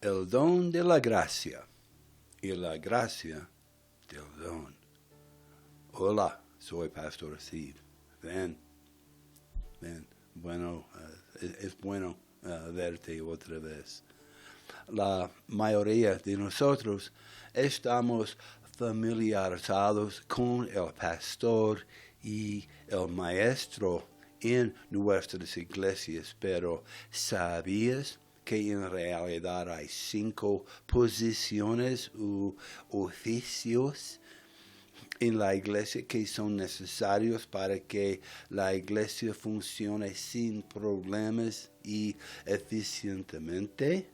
el don de la gracia y la gracia del don. Hola, soy Pastor Steve. Ven. Bueno, es bueno verte otra vez. La mayoría de nosotros estamos familiarizados con el pastor y el maestro en nuestras iglesias, pero ¿sabías que en realidad hay 5 posiciones u oficios en la iglesia que son necesarios para que la iglesia funcione sin problemas y eficientemente?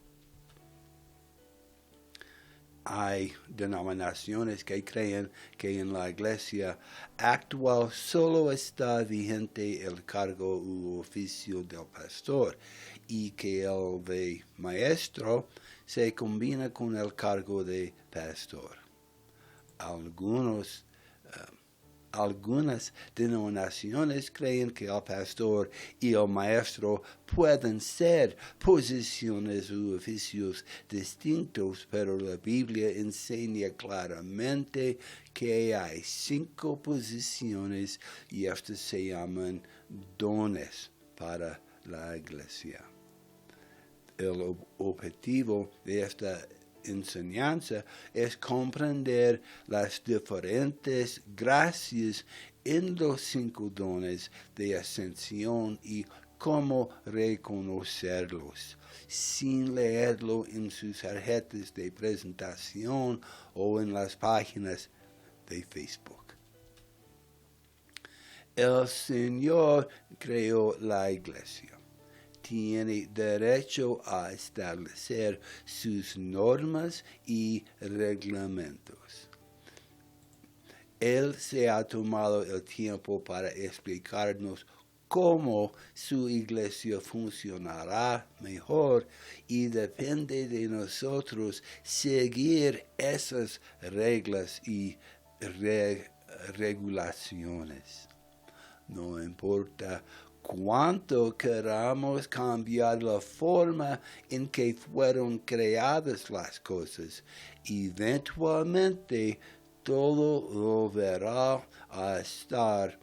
Hay denominaciones que creen que en la iglesia actual solo está vigente el cargo u oficio del pastor y que el de maestro se combina con el cargo de pastor. Algunas denominaciones creen que el pastor y el maestro pueden ser posiciones u oficios distintos, pero la Biblia enseña claramente que hay 5 posiciones y estas se llaman dones para la iglesia. El objetivo de esta enseñanza es comprender las diferentes gracias en los 5 dones de ascensión y cómo reconocerlos, sin leerlo en sus tarjetas de presentación o en las páginas de Facebook. El Señor creó la iglesia. Tiene derecho a establecer sus normas y reglamentos. Él se ha tomado el tiempo para explicarnos cómo su iglesia funcionará mejor y depende de nosotros seguir esas reglas y regulaciones. No importa cuánto queramos cambiar la forma en que fueron creadas las cosas, eventualmente todo volverá a estar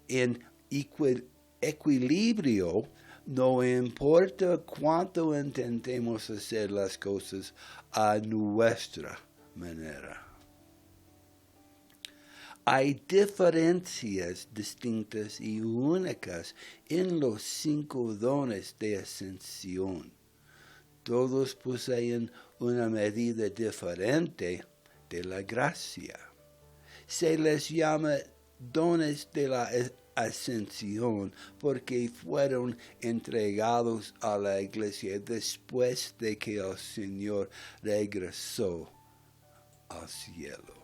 en equilibrio, no importa cuánto intentemos hacer las cosas a nuestra manera. Hay diferencias distintas y únicas en los 5 dones de ascensión. Todos poseen una medida diferente de la gracia. Se les llama dones de la ascensión porque fueron entregados a la iglesia después de que el Señor regresó al cielo.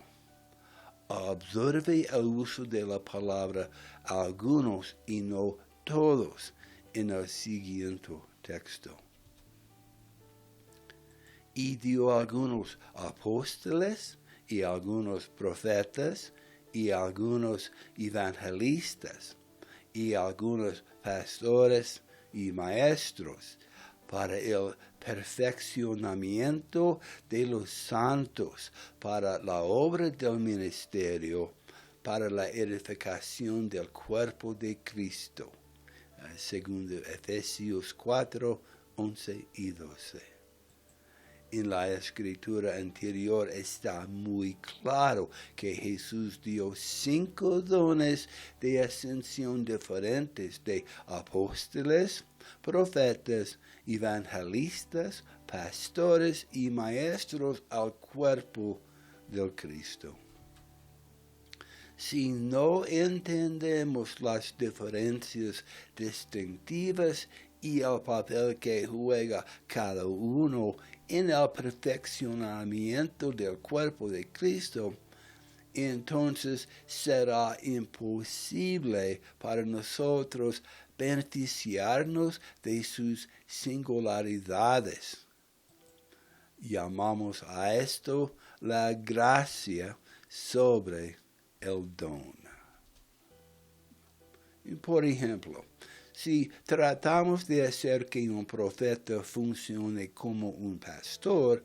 Observe el uso de la palabra algunos y no todos en el siguiente texto. Y dio algunos apóstoles y algunos profetas y algunos evangelistas y algunos pastores y maestros para el perfeccionamiento de los santos, para la obra del ministerio, para la edificación del cuerpo de Cristo. Segundo Efesios 4, 11 y 12. En la escritura anterior está muy claro que Jesús dio 5 dones de ascensión diferentes de apóstoles, profetas, evangelistas, pastores y maestros al cuerpo del Cristo. Si no entendemos las diferencias distintivas y el papel que juega cada uno en el perfeccionamiento del cuerpo de Cristo, entonces será imposible para nosotros beneficiarnos de sus singularidades. Llamamos a esto la gracia sobre el don. Por ejemplo, Si tratamos de hacer que un profeta funcione como un pastor,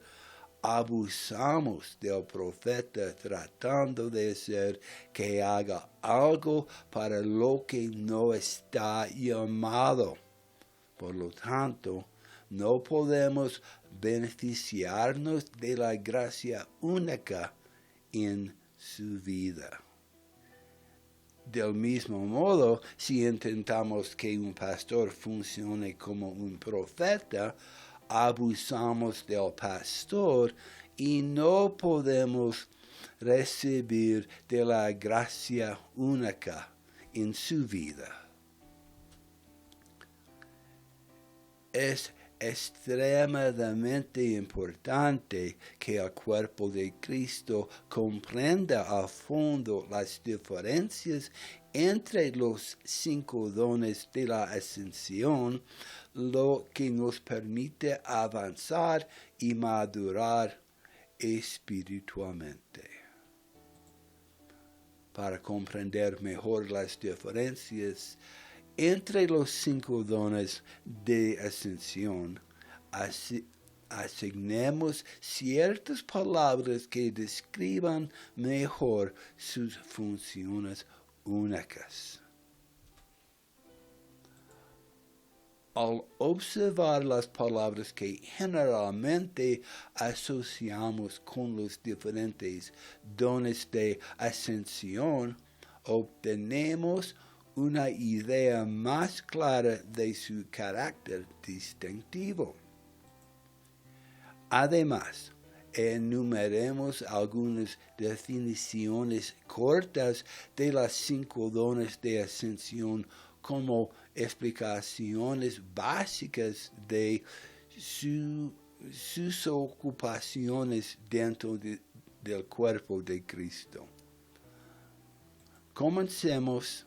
abusamos del profeta tratando de hacer que haga algo para lo que no está llamado. Por lo tanto, no podemos beneficiarnos de la gracia única en su vida. Del mismo modo, si intentamos que un pastor funcione como un profeta, abusamos del pastor y no podemos recibir de la gracia única en su vida. Es extremadamente importante que el cuerpo de Cristo comprenda a fondo las diferencias entre los 5 dones de la ascensión, lo que nos permite avanzar y madurar espiritualmente. Para comprender mejor las diferencias entre los 5 dones de ascensión, asignemos ciertas palabras que describan mejor sus funciones únicas. Al observar las palabras que generalmente asociamos con los diferentes dones de ascensión, obtenemos una idea más clara de su carácter distintivo. Además, enumeremos algunas definiciones cortas de las 5 dones de ascensión como explicaciones básicas de sus ocupaciones dentro del cuerpo de Cristo. Comencemos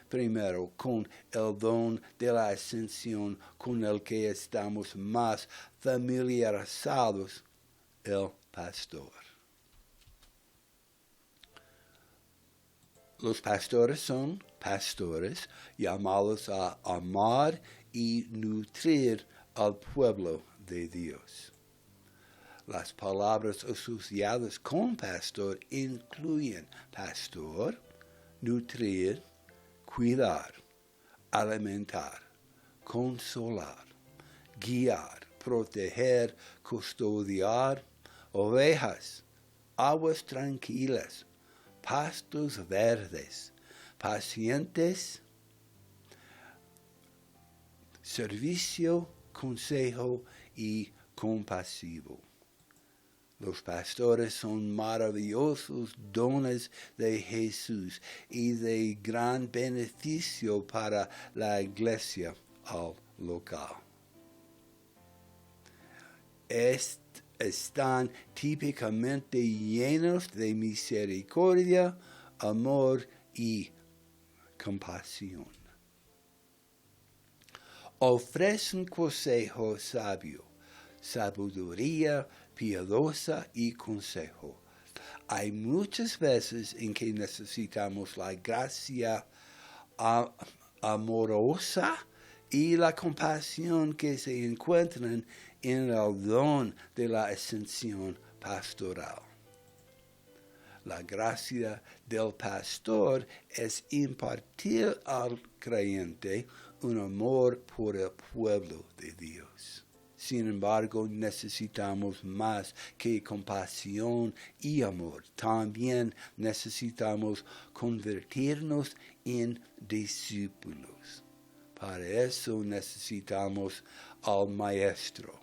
primero con el don de la ascensión con el que estamos más familiarizados, el pastor. Los pastores son pastores llamados a amar y nutrir al pueblo de Dios. Las palabras asociadas con pastor incluyen pastor, nutrir, cuidar, alimentar, consolar, guiar, proteger, custodiar, ovejas, aguas tranquilas, pastos verdes, pacientes, servicio, consejo y compasivo. Los pastores son maravillosos dones de Jesús y de gran beneficio para la iglesia local. Están típicamente llenos de misericordia, amor y compasión. Ofrecen consejo sabio, sabiduría piadosa y consejo. Hay muchas veces en que necesitamos la gracia amorosa y la compasión que se encuentran en el don de la ascensión pastoral. La gracia del pastor es impartir al creyente un amor por el pueblo de Dios. Sin embargo, necesitamos más que compasión y amor. También necesitamos convertirnos en discípulos. Para eso necesitamos al Maestro.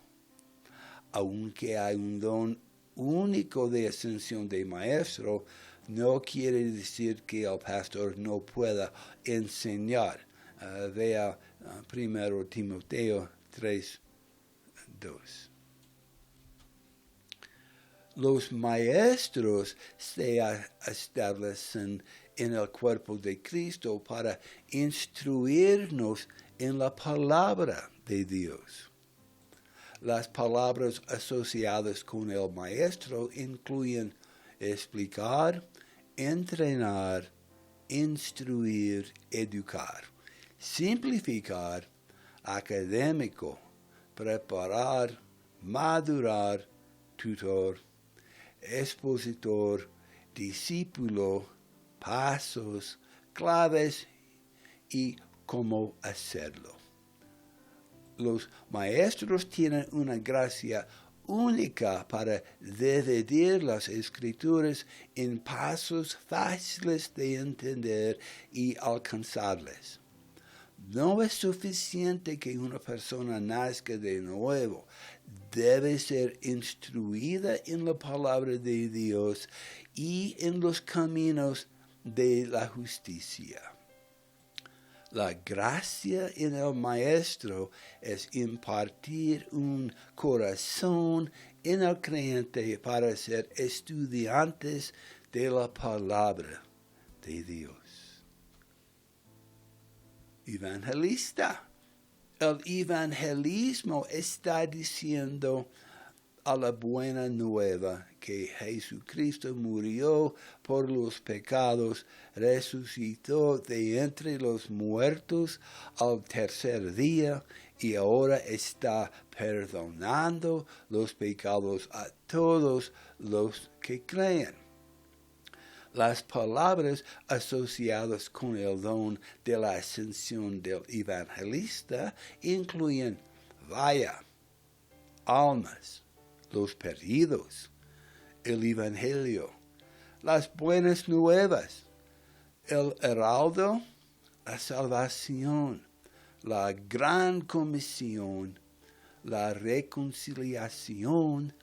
Aunque hay un don único de ascensión de Maestro, no quiere decir que el pastor no pueda enseñar. Vea 1 Timoteo 3. Los maestros se establecen en el cuerpo de Cristo para instruirnos en la palabra de Dios. Las palabras asociadas con el maestro incluyen explicar, entrenar, instruir, educar. simplificar, académico, preparar, madurar, tutor, expositor, discípulo, pasos, claves y cómo hacerlo. Los maestros tienen una gracia única para dividir las escrituras en pasos fáciles de entender y alcanzarles. No es suficiente que una persona nazca de nuevo. Debe ser instruida en la palabra de Dios y en los caminos de la justicia. La gracia en el maestro es impartir un corazón en el creyente para ser estudiantes de la palabra de Dios. Evangelista. El evangelismo está diciendo a la buena nueva que Jesucristo murió por los pecados, resucitó de entre los muertos al tercer día y ahora está perdonando los pecados a todos los que creen. Las palabras asociadas con el don de la ascensión del evangelista incluyen vaya, almas, los perdidos, el evangelio, las buenas nuevas, el heraldo, la salvación, la gran comisión, la reconciliación,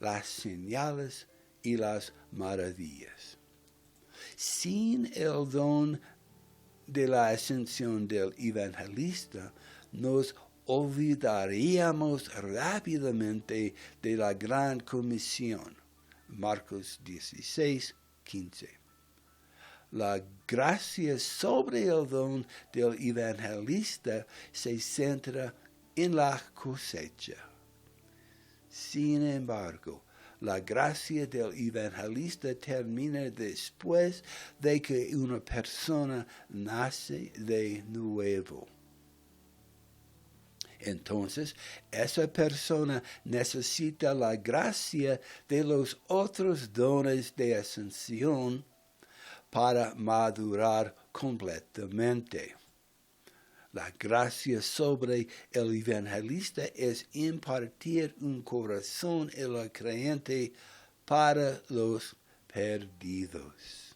las señales y las maravillas. Sin el don de la ascensión del evangelista, nos olvidaríamos rápidamente de la gran comisión. Marcos 16, 15. La gracia sobre el don del evangelista se centra en la cosecha. Sin embargo, la gracia del evangelista termina después de que una persona nace de nuevo. Entonces, esa persona necesita la gracia de los otros dones de ascensión para madurar completamente. La gracia sobre el evangelista es impartir un corazón en el creyente para los perdidos.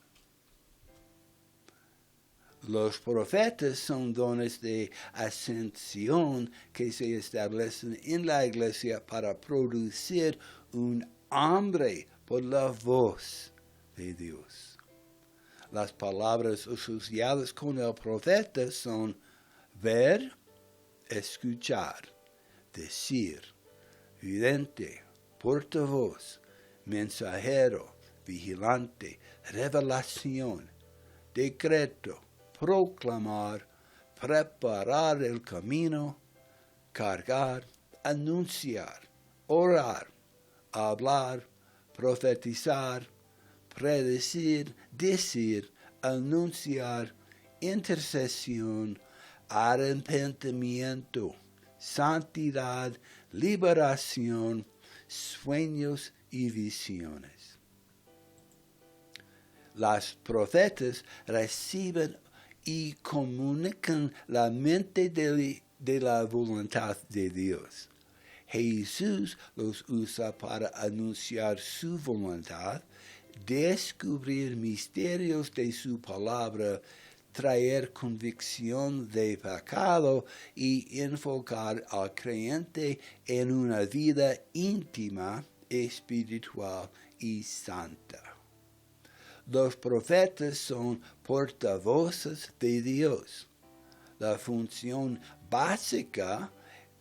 Los profetas son dones de ascensión que se establecen en la iglesia para producir un hambre por la voz de Dios. Las palabras asociadas con el profeta son ver, escuchar, decir, vidente, portavoz, mensajero, vigilante, revelación, decreto, proclamar, preparar el camino, cargar, anunciar, orar, hablar, profetizar, predecir, decir, anunciar, intercesión, arrepentimiento, santidad, liberación, sueños y visiones. Los profetas reciben y comunican la mente de la voluntad de Dios. Jesús los usa para anunciar su voluntad, descubrir misterios de su palabra, traer convicción de pecado y enfocar al creyente en una vida íntima, espiritual y santa. Los profetas son portavoces de Dios. La función básica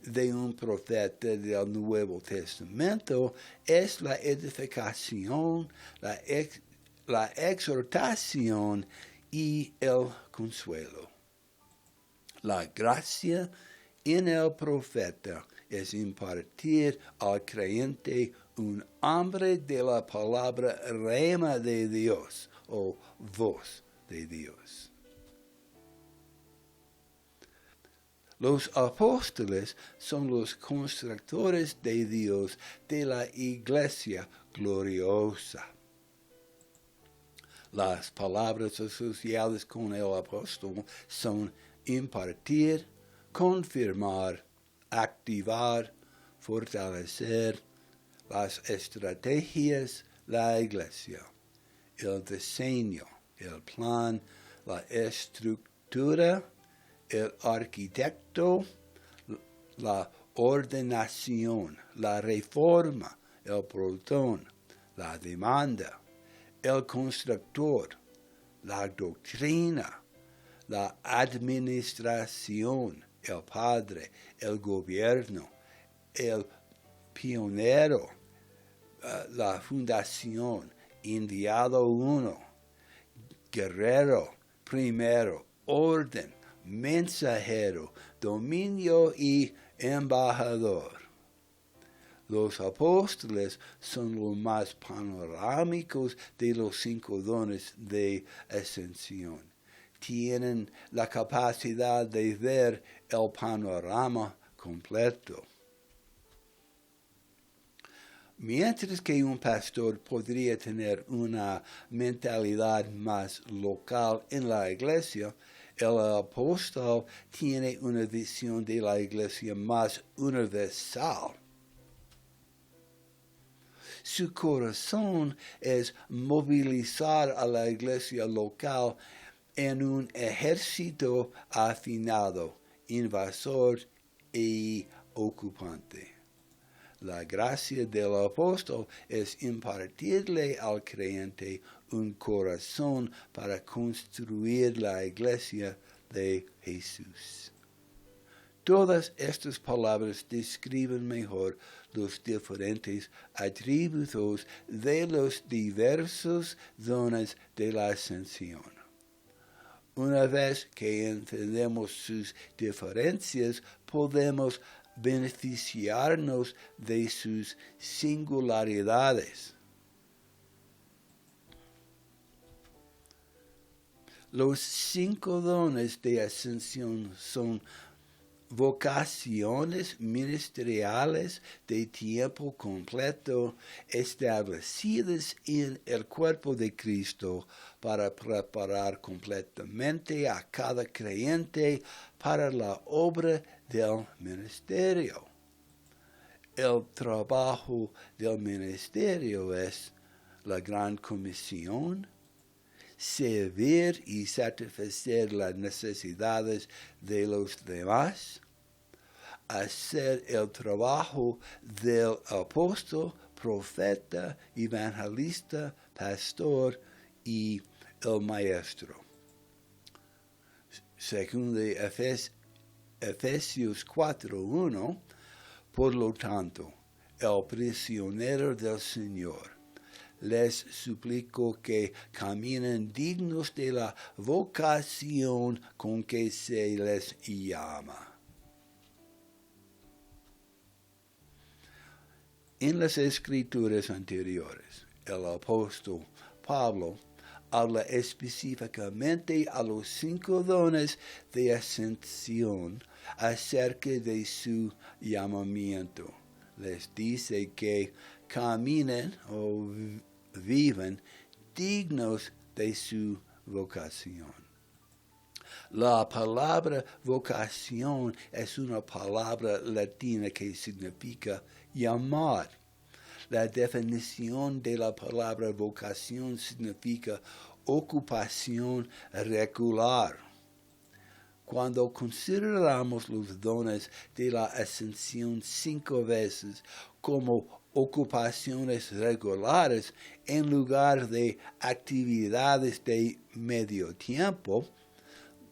de un profeta del Nuevo Testamento es la edificación, la exhortación y el consuelo. La gracia en el profeta es impartir al creyente un hambre de la palabra rema de Dios o voz de Dios. Los apóstoles son los constructores de Dios de la iglesia gloriosa. Las palabras asociadas con el apóstol son impartir, confirmar, activar, fortalecer las estrategias, la iglesia, el diseño, el plan, la estructura, el arquitecto, la ordenación, la reforma, el protón, la demanda, el constructor, la doctrina, la administración, el padre, el gobierno, el pionero, la fundación, enviado uno, guerrero, primero, orden, mensajero, dominio y embajador. Los apóstoles son los más panorámicos de los 5 dones de ascensión. Tienen la capacidad de ver el panorama completo. Mientras que un pastor podría tener una mentalidad más local en la iglesia, el apóstol tiene una visión de la iglesia más universal. Su corazón es movilizar a la iglesia local en un ejército afinado, invasor y ocupante. La gracia del apóstol es impartirle al creyente un corazón para construir la iglesia de Jesús. Todas estas palabras describen mejor los diferentes atributos de los diversos dones de la ascensión. Una vez que entendemos sus diferencias, podemos beneficiarnos de sus singularidades. Los 5 dones de ascensión son vocaciones ministeriales de tiempo completo establecidas en el cuerpo de Cristo para preparar completamente a cada creyente para la obra del ministerio. El trabajo del ministerio es la gran comisión, servir y satisfacer las necesidades de los demás, hacer el trabajo del apóstol, profeta, evangelista, pastor y el maestro. Según de Efesios 4:1, por lo tanto, el prisionero del Señor, les suplico que caminen dignos de la vocación con que se les llama. En las escrituras anteriores, el apóstol Pablo habla específicamente a los 5 dones de ascensión acerca de su llamamiento. Les dice que caminen o vivan dignos de su vocación. La palabra vocación es una palabra latina que significa llamar. La definición de la palabra vocación significa ocupación regular. Cuando consideramos los dones de la ascensión 5 veces como ocupaciones regulares en lugar de actividades de medio tiempo,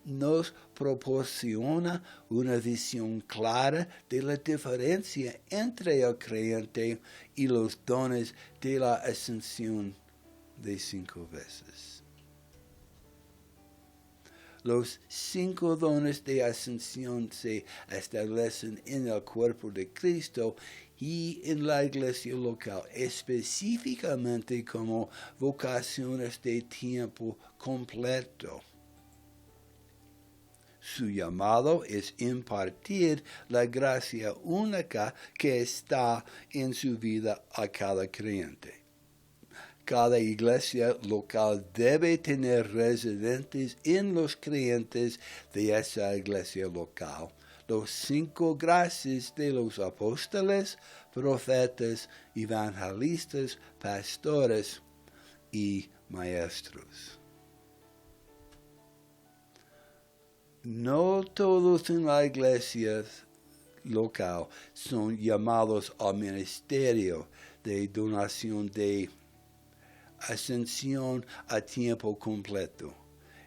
nos proporciona una visión clara de la diferencia entre el creyente y los dones de la ascensión de 5 veces. Los 5 dones de ascensión se establecen en el cuerpo de Cristo y en la iglesia local, específicamente como vocaciones de tiempo completo. Su llamado es impartir la gracia única que está en su vida a cada creyente. Cada iglesia local debe tener residentes en los creyentes de esa iglesia local los 5 gracias de los apóstoles, profetas, evangelistas, pastores y maestros. No todos en la iglesia local son llamados al ministerio de donación de ascensión a tiempo completo.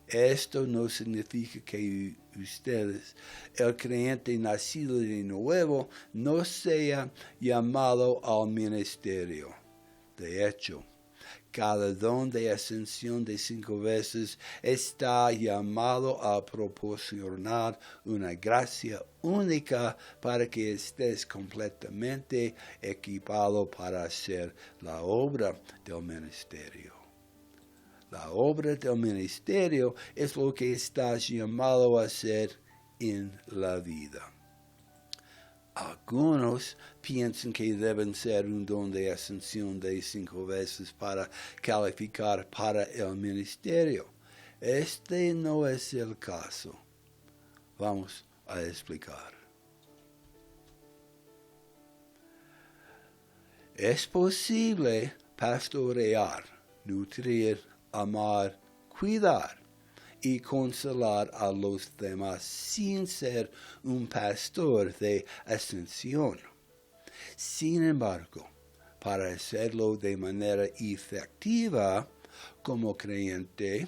Esto no significa que ustedes, el creyente nacido de nuevo, no sea llamado al ministerio. De hecho, cada don de ascensión de 5 veces está llamado a proporcionar una gracia única para que estés completamente equipado para hacer la obra del ministerio. La obra del ministerio es lo que estás llamado a hacer en la vida. Algunos piensan que deben ser un don de ascensión de 5 veces para calificar para el ministerio. Este no es el caso. Vamos a explicar. Es posible pastorear, nutrir, amar, cuidar y consolar a los demás sin ser un pastor de ascensión. Sin embargo, para hacerlo de manera efectiva como creyente,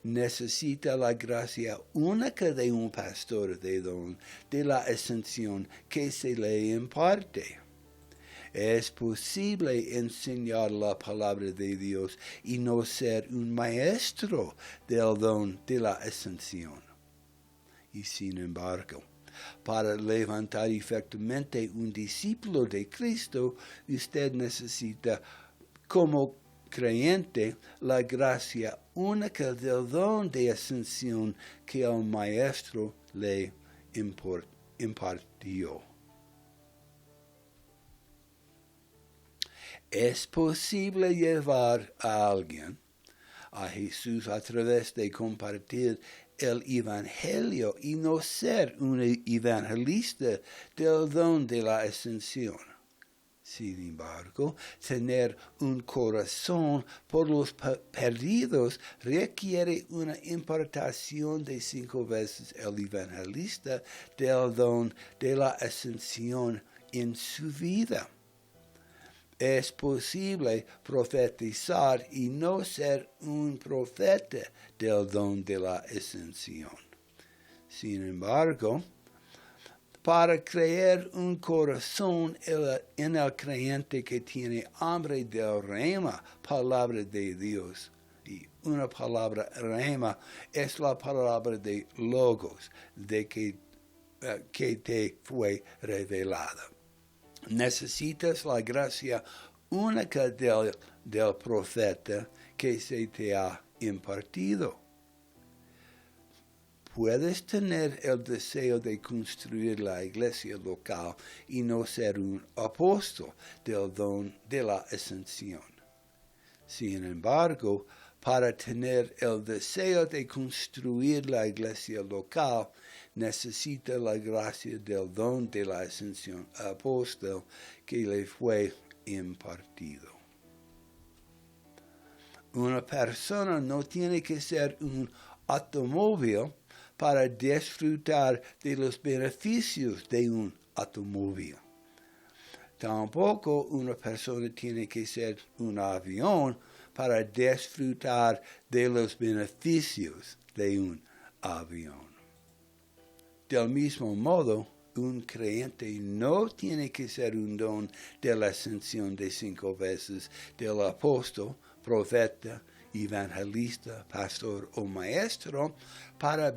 necesita la gracia única de un pastor de don de la ascensión que se le imparte. Es posible enseñar la palabra de Dios y no ser un maestro del don de la ascensión. Y sin embargo, para levantar efectivamente un discípulo de Cristo, usted necesita, como creyente, la gracia única del don de ascensión que el maestro le impartió. Es posible llevar a alguien a Jesús a través de compartir el Evangelio y no ser un evangelista del don de la ascensión. Sin embargo, tener un corazón por los perdidos requiere una impartación de 5 veces el evangelista del don de la ascensión en su vida. Es posible profetizar y no ser un profeta del don de la ascensión. Sin embargo, para crear un corazón en el creyente que tiene hambre del rema, palabra de Dios, y una palabra rema es la palabra de logos, de que te fue revelada. Necesitas la gracia única del profeta que se te ha impartido. Puedes tener el deseo de construir la iglesia local y no ser un apóstol del don de la ascensión. Sin embargo, para tener el deseo de construir la iglesia local, necesita la gracia del don de la ascensión apóstol que le fue impartido. Una persona no tiene que ser un automóvil para disfrutar de los beneficios de un automóvil. Tampoco una persona tiene que ser un avión para disfrutar de los beneficios de un avión. Del mismo modo, un creyente no tiene que ser un don de la ascensión de 5 veces del apóstol, profeta, evangelista, pastor o maestro para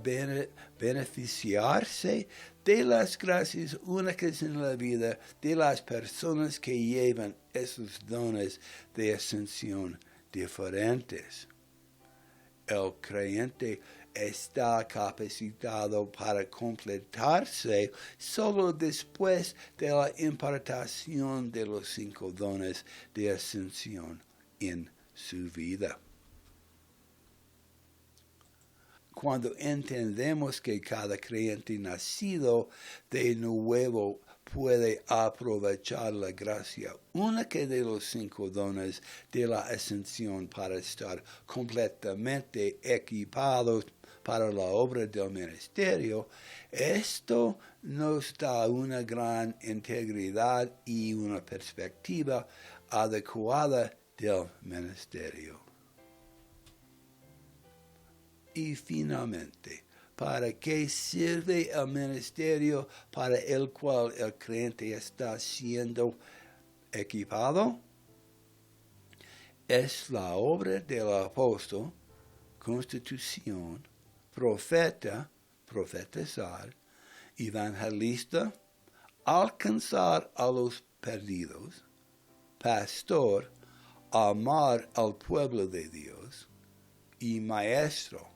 beneficiarse de las gracias únicas en la vida de las personas que llevan esos dones de ascensión diferentes. El creyente está capacitado para completarse solo después de la impartación de los 5 dones de ascensión en su vida. Cuando entendemos que cada creyente nacido de nuevo puede aprovechar la gracia única de los 5 dones de la ascensión para estar completamente equipados para la obra del ministerio, esto nos da una gran integridad y una perspectiva adecuada del ministerio. Y finalmente, ¿para qué sirve el ministerio para el cual el creyente está siendo equipado? Es la obra del apóstol, constitución, profeta, profetizar, evangelista, alcanzar a los perdidos, pastor, amar al pueblo de Dios, y maestro,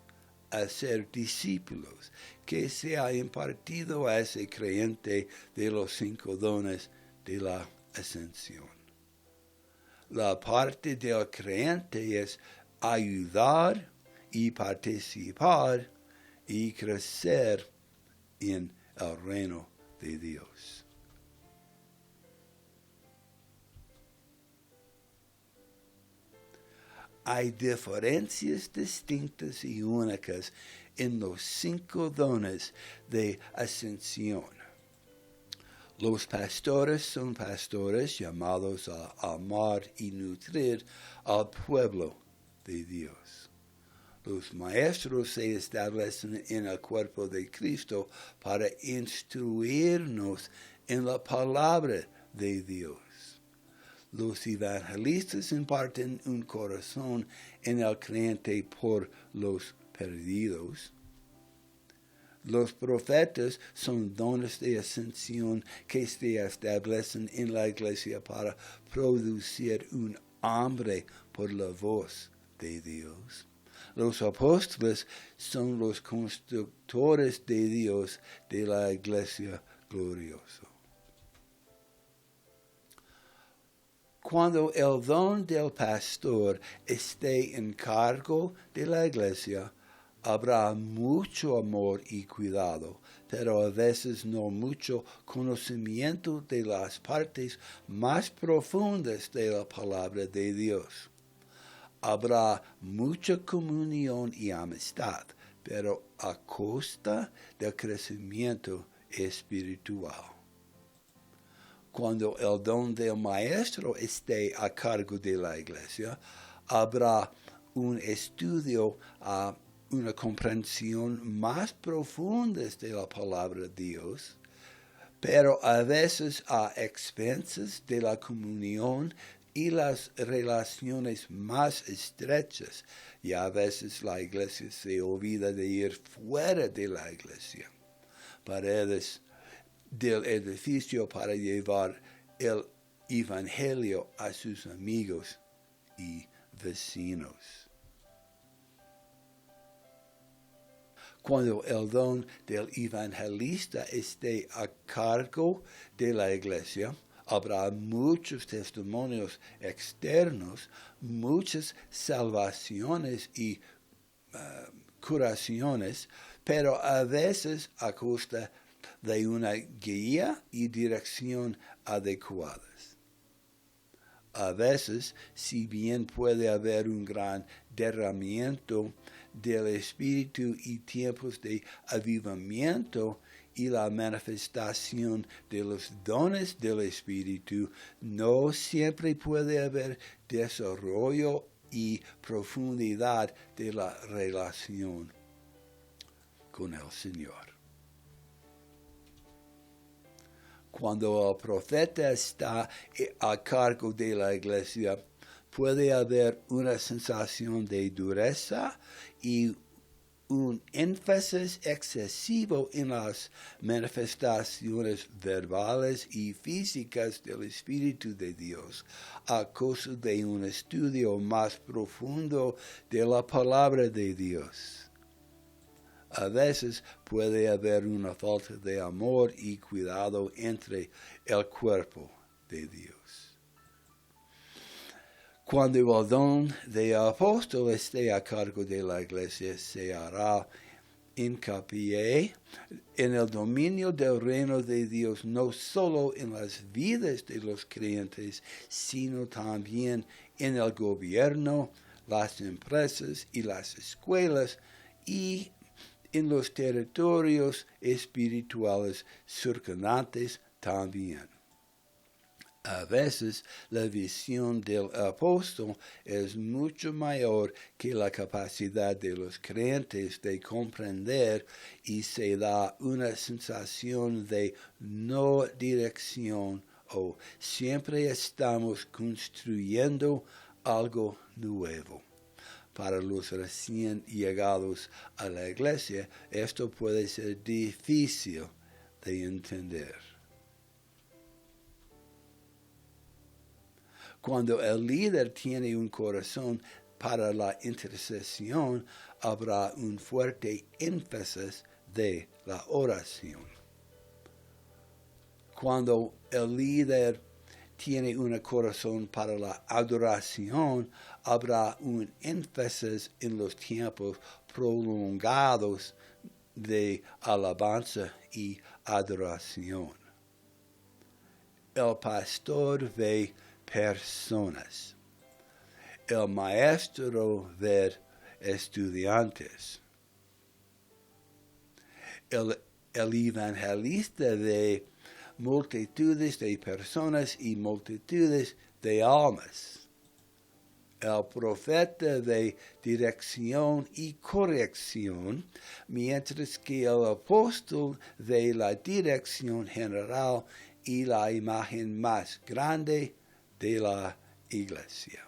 hacer discípulos, que se ha impartido a ese creyente de los 5 dones de la ascensión. La parte del creyente es ayudar y participar y crecer en el reino de Dios. Hay diferencias distintas y únicas en los 5 dones de ascensión. Los pastores son pastores llamados a amar y nutrir al pueblo de Dios. Los maestros se establecen en el cuerpo de Cristo para instruirnos en la palabra de Dios. Los evangelistas imparten un corazón en el creyente por los perdidos. Los profetas son dones de ascensión que se establecen en la iglesia para producir un hambre por la voz de Dios. Los apóstoles son los constructores de Dios de la iglesia gloriosa. Cuando el don del pastor esté en cargo de la iglesia, habrá mucho amor y cuidado, pero a veces no mucho conocimiento de las partes más profundas de la palabra de Dios. Habrá mucha comunión y amistad, pero a costa del crecimiento espiritual. Cuando el don del maestro esté a cargo de la iglesia, habrá un estudio, una comprensión más profunda de la palabra de Dios, pero a veces a expensas de la comunión y las relaciones más estrechas, y a veces la iglesia se olvida de ir fuera de la iglesia, paredes del edificio para llevar el evangelio a sus amigos y vecinos. Cuando el don del evangelista esté a cargo de la iglesia, habrá muchos testimonios externos, muchas salvaciones y curaciones, pero a veces a costa de una guía y dirección adecuadas. A veces, si bien puede haber un gran derramamiento del Espíritu y tiempos de avivamiento y la manifestación de los dones del Espíritu, no siempre puede haber desarrollo y profundidad de la relación con el Señor. Cuando el profeta está a cargo de la iglesia, puede haber una sensación de dureza y un énfasis excesivo en las manifestaciones verbales y físicas del Espíritu de Dios, a causa de un estudio más profundo de la palabra de Dios. A veces puede haber una falta de amor y cuidado entre el cuerpo de Dios. Cuando el don de apóstol esté a cargo de la iglesia, se hará hincapié en el dominio del reino de Dios, no solo en las vidas de los creyentes, sino también en el gobierno, las empresas y las escuelas, y en los territorios espirituales circundantes también. A veces la visión del apóstol es mucho mayor que la capacidad de los creyentes de comprender y se da una sensación de no dirección o siempre estamos construyendo algo nuevo. Para los recién llegados a la iglesia, esto puede ser difícil de entender. Cuando el líder tiene un corazón para la intercesión, habrá un fuerte énfasis de la oración. Cuando el líder tiene un corazón para la adoración, habrá un énfasis en los tiempos prolongados de alabanza y adoración. El pastor ve personas. El maestro ve estudiantes. El evangelista ve multitudes de personas y multitudes de almas. El profeta ve dirección y corrección, mientras que el apóstol ve la dirección general y la imagen más grande de la iglesia.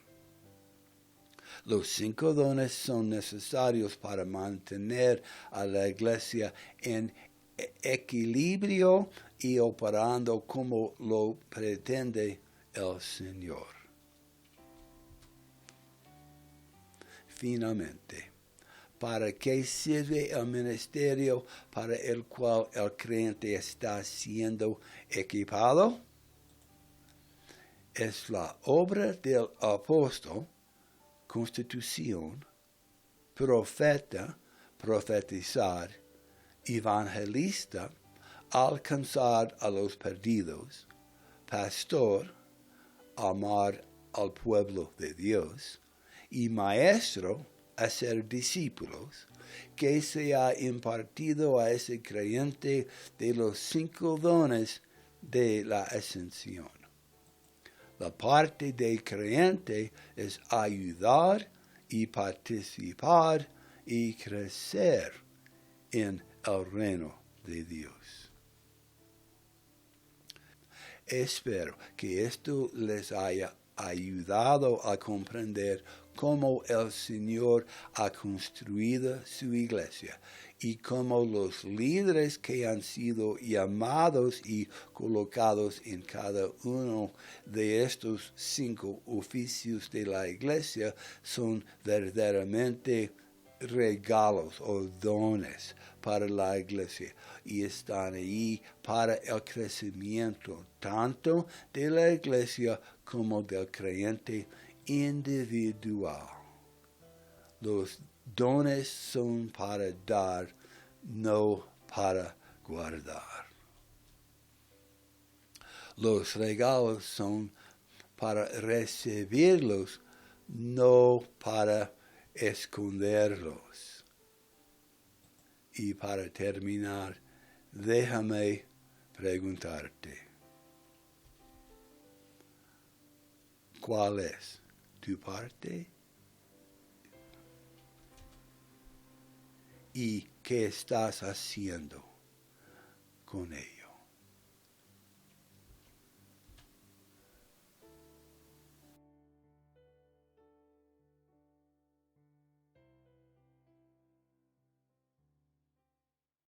Los 5 dones son necesarios para mantener a la iglesia en equilibrio y operando como lo pretende el Señor. Finalmente, ¿para qué sirve el ministerio para el cual el creyente está siendo equipado? Es la obra del apóstol, constitución, profeta, profetizar, evangelista, alcanzar a los perdidos, pastor, amar al pueblo de Dios, y maestro, hacer discípulos, que se ha impartido a ese creyente de los 5 dones de la ascensión. La parte del creyente es ayudar y participar y crecer en el reino de Dios. Espero que esto les haya ayudado a comprender cómo el Señor ha construido su iglesia y cómo los líderes que han sido llamados y colocados en cada uno de estos 5 oficios de la iglesia son verdaderamente regalos o dones para la iglesia y están ahí para el crecimiento tanto de la iglesia como del creyente individual. Los dones son para dar, no para guardar. Los regalos son para recibirlos, no para esconderlos. Y para terminar, déjame preguntarte, ¿cuál es tu parte? ¿Y qué estás haciendo con ella?